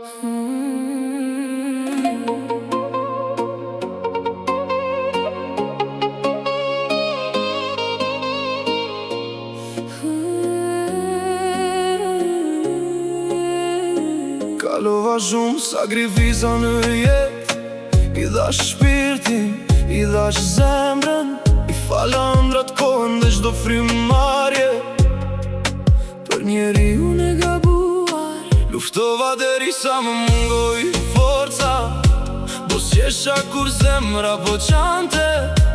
Kalova shumë sakrifica në jet, i dhash shpirtin, i dhash zemrën, i falandrat kohën dhe çdo frymarrje. Për njeri unë e gabuar, luftova derisa më mungoj forca. Bosqesha kur zemra po qante,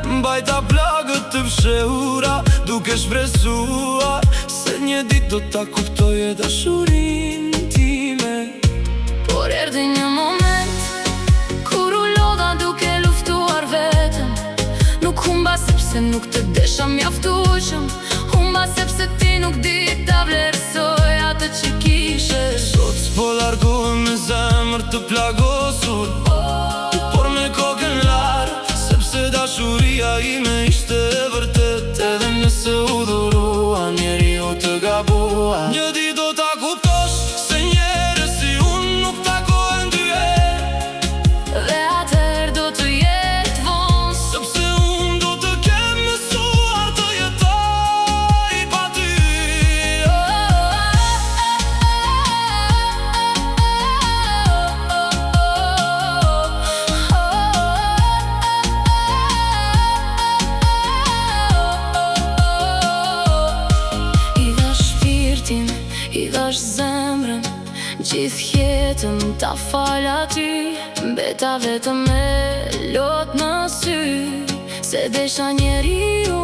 mbajta plagët të fshehura, duke shpresuar se një ditë do ta kuptoje dashurinë time. Por erdhi një moment kur u lodha duke luftuar veten. Nuk humba sepse nuk të desha mjaftueshëm, humba sepse ti nuk di ta vlerësoj atë që kishe. Sot s'po largohem me zemër të plagosur, por me kokën lartë, sepse dashuria ime ishte e vërtet. Edhe nëse u dhurua njeriu të gabuar, një ditë do ta kuptosh se njerëz si unë nuk takohen dy herë. Dhe atëherë do të jetë vonë, sepse unë do të kem mësuar të jetoj pa ty. I dhash shpirtin, i dhash zemrën, gjithë jetën ta fal aty. Mbeta vetëm me lot në sy, se desha njeriu